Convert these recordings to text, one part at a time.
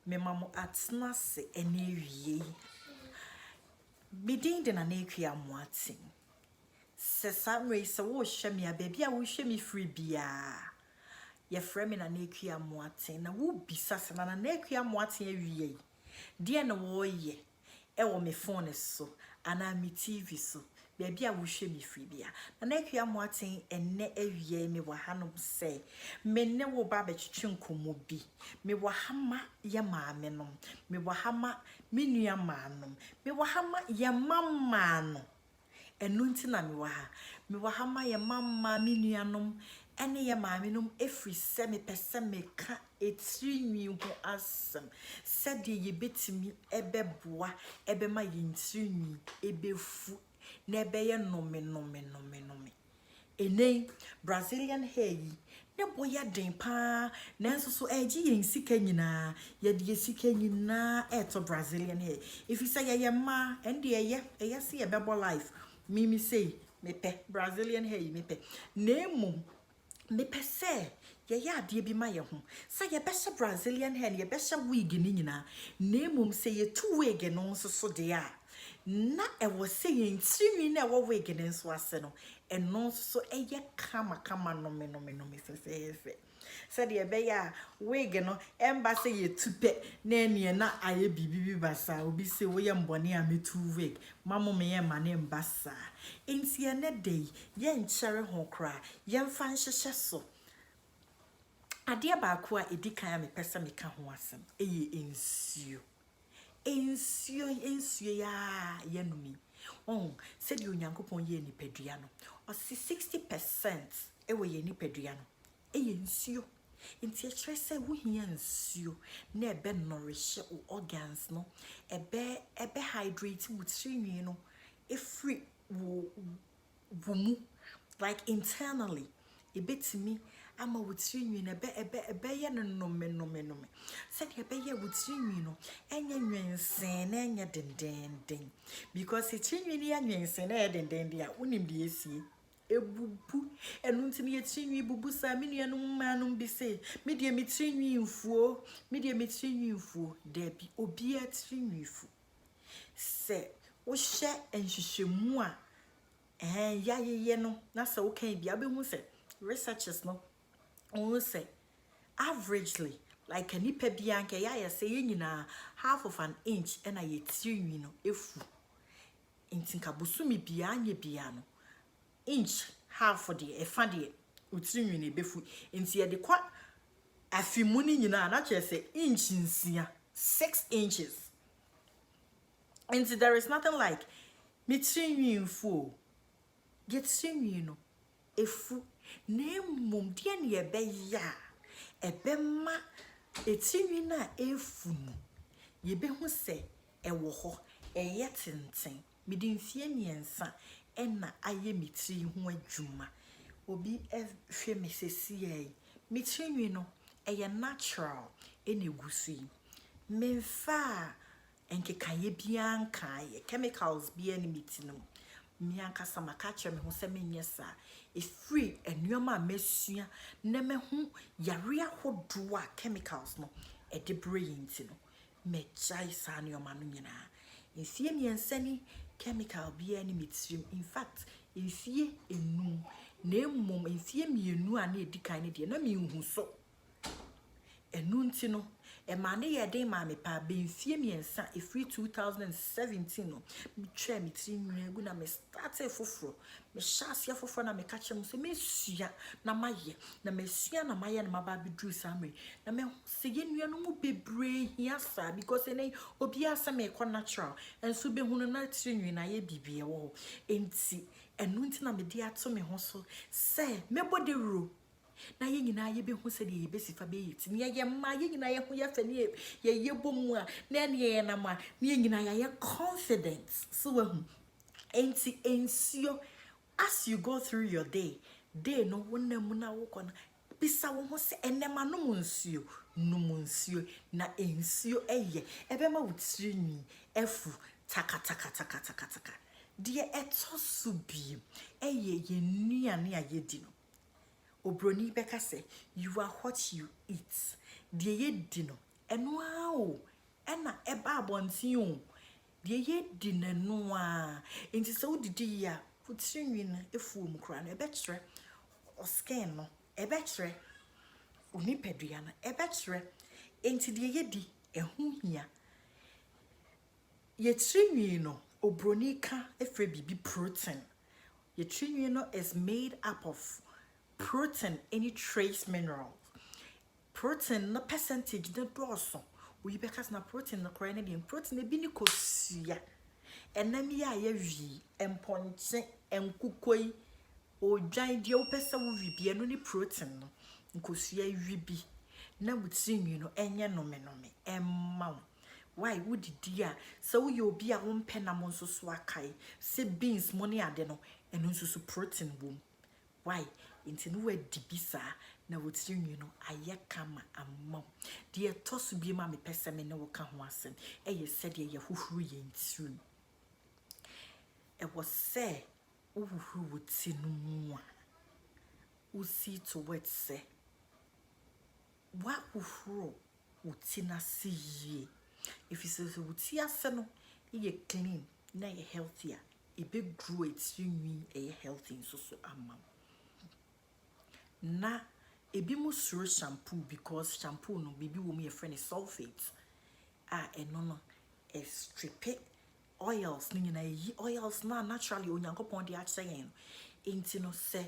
Me mamu atna se ene wie. Bidin de na nekua moatin. Se samre se wo hwe me a baby a wo hwe me free bia. Ye frɛ me na nekua moatin na wo bisa se na nekua moatin awie. Die na wo ye e wo me phone so ana me TV so. Baby a wo hwe me free bia. Na nekua moatin enne awie me wo hanom se me ne wo ba be twetwe nkomo bi. Me wo hama ye maame nom. Me wo hama me nua maanom. Me wo hama ye mama no. Enu nti na me wo ha. Me wo hama ye mama me nuanom ene ye maame nom efri se me pese me ka etrinwi ho asem. Se de ye betimi ebeboa ebema ye ntrinwi ebefu na ebeye nome. Ene Brazilian hair yi ne boya den pa nanso so eji yen sika nyina ye de sika nyina eto Brazilian hair if you say ye ma ende ye se ye bebo life me say me pe Brazilian hair me pe nemu me pe se ye ade bi ma ye ho say ye be Brazilian hair ye be wig ni nyina nemu say ye two wig no so de a na e wo say yen tiri na wo wig ne so ase no eno so eye kama no me fe said ye be ya wig no embassy ye tupe na enie na aye bibi basa obi se wo ye mbone a me two wig mamo me ye mane mbasa enti ye ne dey ye nchere ho kra ye mfa nhyehyɛ so ade ba ko a edikan me pesa me ka ho asem eye ensuo ya yanumi said you nyankopon ye ni padua no o 60% ewo ye ni padua no eye nsuo nti e kire se wo hia nsuo na ebe nourish organs no ebe hydrate wo trinwi no efri wo like internally ebetimi ama wo trinwi na ebe ye no nome said ebe ye wo trinwi no enye nwensen na enye dendenden because trinwi ni anwensen na dendenden dia unim de esie ebubu enu ntimi ye trinwi bubu sa me nuanum manum bi se me de me trinwi mfuo debi obi a trinwi fu se wo hye enhyehyemu a ye no na se wo kan bia be hu se researchers no on say averagely like any pebianke ya say nyina half of an inch and a ye trinwi no efu intinka bosumi bia anye bia no inch half for the efa de utrinwi ne befu inti ye de kwa afimu ni nyina na che say inch nsia 6 inches and there is nothing like me trinwi mfu get trinwi no efu nemum die ne ebe ya ebe ma etinwi na efu no ye be hu se ewo ho eye tenten me di mfie miensa ena aye mitri ho adwuma obi hwe me sesi ye mitrinwi no eye natural ene gusi memfa enkekaye bianka ye chemicals bia ne mitino mianka sama ka kire me ho se menye sa e free enuama mesua na me hu yare ahodo a chemicals no e de brain ti no me chai sa nuama no nyina enfie miensani chemical bia ne mitrim in fact enfie enum na emom enfie mienu a na edikan ne de na me hu so enu nti no e ma ne ye den ma me pa benfie miensa e free 2017 no me twa me trinwi egu na me start foforo me shasia foforo na me ka chem so me sua na maye na me sua na maye na maba bidru samre na me se ye nua no mu bebre hia sa because ene obi asa me ko natural enso be hunu na trinwi na ye bibie wo enti enu nti na me di ato me ho so se me body ro na ye nyina ye be hu se de ye besifa be yiti ne ye ma ye nyina ye hu ye fa ne ye bomu a na ne ye na ma ne ye nyina ye confidence so we hu enti ensio as you go through your day no wonam na wo kona bisa wo ho se enema no nsuo na ensio eye ebe ma wutrinwi efu taka de etosu bi eye ye nuane a ye di no Obroni beka say you are what you eat. de ye di no eno a o ena eba abontin o de ye di na no a enti se wodidi ya wotrinwi na efuom kra na ebekire o skin no ebekire oni pedua na ebekire enti de ye di ehu hia ye trinwi no obroni ka efre bibi protein. Your trinity is made up of protein, any trace minerals. Protein, no percentage, no dorsal. We because na protein, no cranny, protein, a bini kosia. And then ya ye and ponche and kukoi or giant dio pesa will be any protein. Nkosia yibi. Na would sing you know, enya no me and mount. Why would dear so you'll be a one pen among so swakai, say beans money adeno, and also so protein boom. Why into no way dibisa na would sing you know, I yet come a mum. Dear toss be mammy pesame no can once and you said ye who yin soon. It was say, who would see no more. Who see to what say? What who would see na see ye? If you say so, would see us no, ye clean, na ye healthier. A big grow it's you a healthy so amount. Na a be more shampoo because shampoo no baby will me a friend is sulfate. No, a strip oils, oils na naturally on your upon the saying. Ain't no say,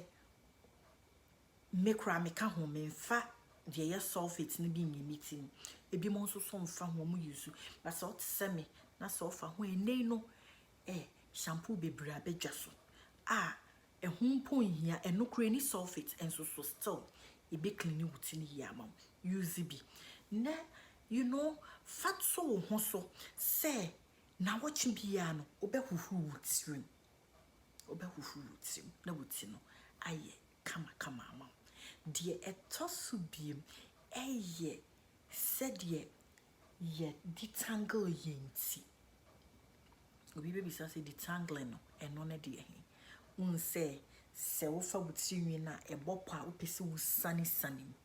make ramika home in fact. The sulfates ni being meeting. A be monso some from whom use, but sort semi, na so far when they know shampoo be brabe jasso. A home point here and no cranny sulfates and so still a big cleaning within yamam. Use be. Na, you know, fat so honso say now watching piano, obe who would swim. Obe who would swim, no would see no. Aye, come, mama. Dear a tossu beam, ye said ye detangle yinti. We baby say detangling and none a dear he. Say, Selfa would see me na a bopa upisi sunny.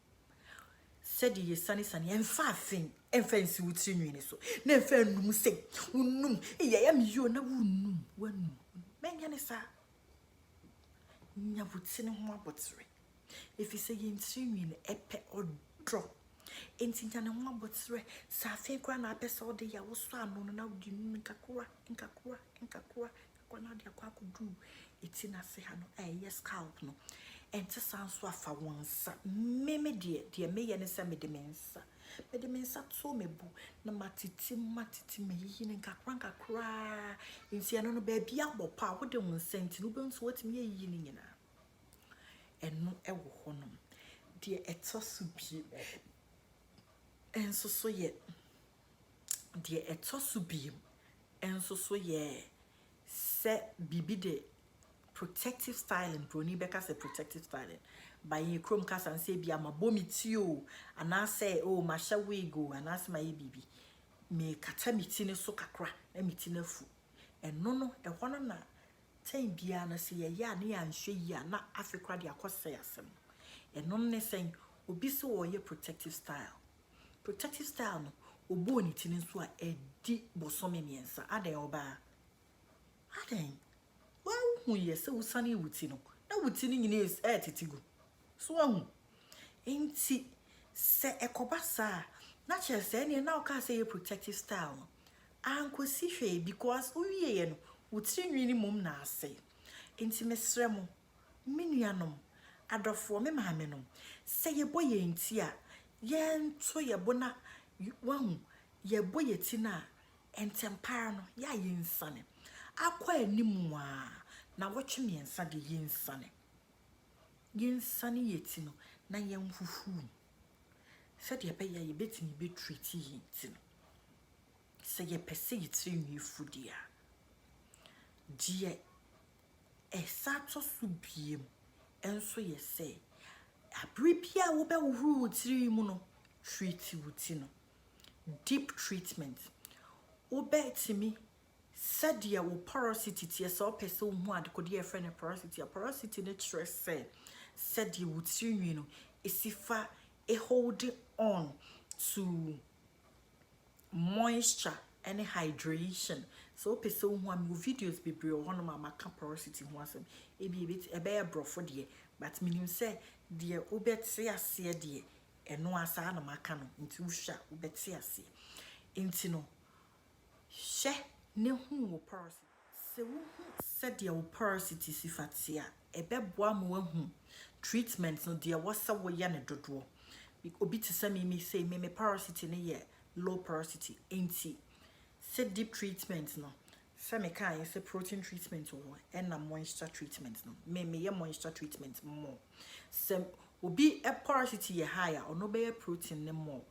Said ye sunny and far thing, and fancy would see me so. Never no say, unum, am you no wound, when Menyanisa. Nya would send him more but three. If you say in swimming a pet or drop, ain't in one but three, Safi Grana episode, I was found on an out in Kakura, Quanadia Quaku do. It's in a Sehano, yes, scalp no. And to sound swaffa once, Meme dear, may and semi demensa. But the men sat so me boo, no matiti me in Kakranka cry. In Siano baby, abo power, the one sent no bones what me yin. And no ewo honum dear etosu bi enso so ye dear etosu bi enso so ye se bibi de protective styling broni beka se protective styling by ye chrome cast and say bi ama bomiti o ana say oh ma sha wig o ana say my bibi me kata miti ne so kakra na miti na fu eno e hono na ten bia na se ye ya na ya nhwe yi na Africa de akose yasem enom ne sen obi so wo ye protective style no obo ni tin so a edi bosome miensa adan oba adan wa hu ye se usane wuti no na wuti ni nyine is titigu so ahu enti se ekoba sa na che se ne na o ka se ye protective style no ankosi hwe because uwie ye no wutrinwi ni mum na ase enti mesrɛ mo menuanom adofo me maame no se ye boye enti a ye nto ye bona wahu ye boye ti na entempire no ya ye nsane akwa animu a na wotwe miensa de ye nsane ye ti no na ye mfufu se de be ye betini be treat ye ti no se ye pese ye trinwi fudia die esato subiem enso ye say abripia wo be wo tiri mu no treat wuti no deep treatment wo be timi said ye wo porosity tie so pese wo hu adekode ye friend porosity ne stress said ye wuti no esifa e hold on to moisture and hydration. So person who am videos be bring one of my porosity who asem e be bit e be brofo de but minim say de obetse ase de eno asa na maka no nti uhwa obetse ase nti no hye ne hu wo porosity se wo hu se de wo porosity sifatia e be boa mo hu treatment no de wo se wo ye ne dodo obi ti say me say me porosity ne ye low porosity nti say deep treatment no say me kan say protein treatment or and moisture treatment no me ye moisture treatment more say obi a porosity ye higher or no be protein ne more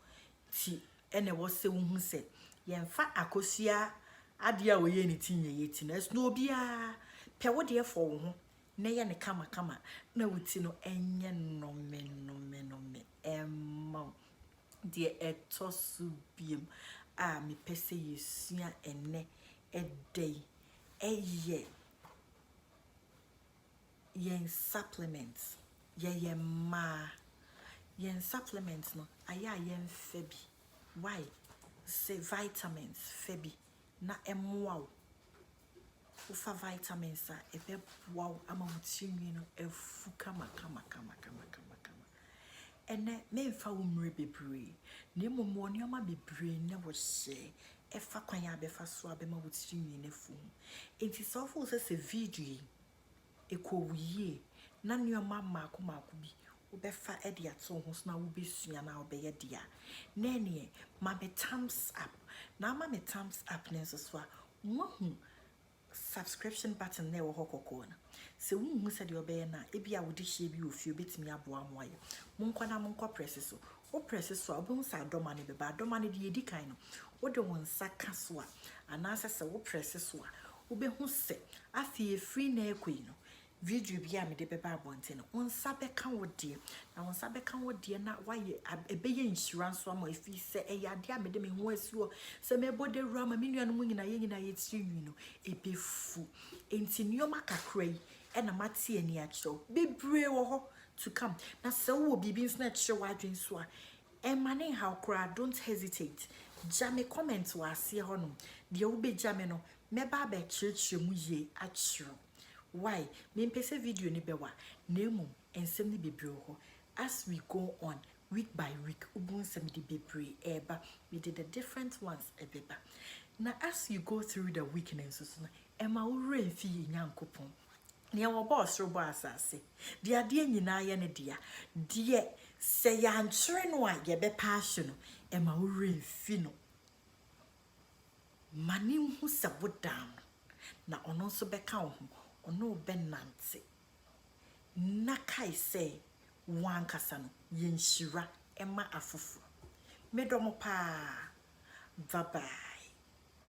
ti ene wo say wo hu say ye mfa akosua ade a wo ye ne tinye ye ti na no obi a pe wo de for wo ho na ye ne kama na wuti no enye no me emma de etosu biem a me pese yesua ene edey eye yen supplements ye ma yen supplements no aya yen febi why say vitamins febi na emwa ufa vitamins a ebe wow ama mutimi no efu kama ene me mfa wo mre bebre ne momo ne oma bebre ne wo hye efa kwan ya befa so abema wutimi ne fu enti so fo se video ekowie na ne oma mako bi wo befa e de ato ho so na wo besua na wo be ye dia na ne ma be thumbs up na ma me thumbs up ne so so a wo subscription button na wo hokoko na se wo se de obey na e bia wo de hye bi ofie betimi aboa moye monkwa na monkwa press so wo press so abon sa adoma ne beba adoma ne de edi kan no wo de won saka so a anasa se wo press so a wo be hu se afie free na ekoi no video bia me de beba abonte no won sa be kan wo de na won sa be kan wo de na waye ebeye insurance ama ifi se eyade a me de me hu asuo se me bode rama me nuanu mu nyina ye tirinwi no ebefu enti nioma kakra yi e na mate ani a kiro bebre wo ho to come na se wo bibi nsna kire wadwen so a emane how kra don't hesitate jame comment wa ase ho no de wo be jame no meba ba kire mu ye a kiro why me pese video ni bewa nemu ensem ni bebre ho as we go on week by week ubun sem di bebre eba we did the different ones ebeba na as you go through the weekends so na ema wo remfi nyankopon ne wo boss ro boss asase de ade nyina ye ne dia de se ya nkyere no a ye be passion no ema wo remfi no mani hu se bodam na ono so be ka ho ono benante na kai se wan kasa no yenhyira ema afofo medomo pa bye bye.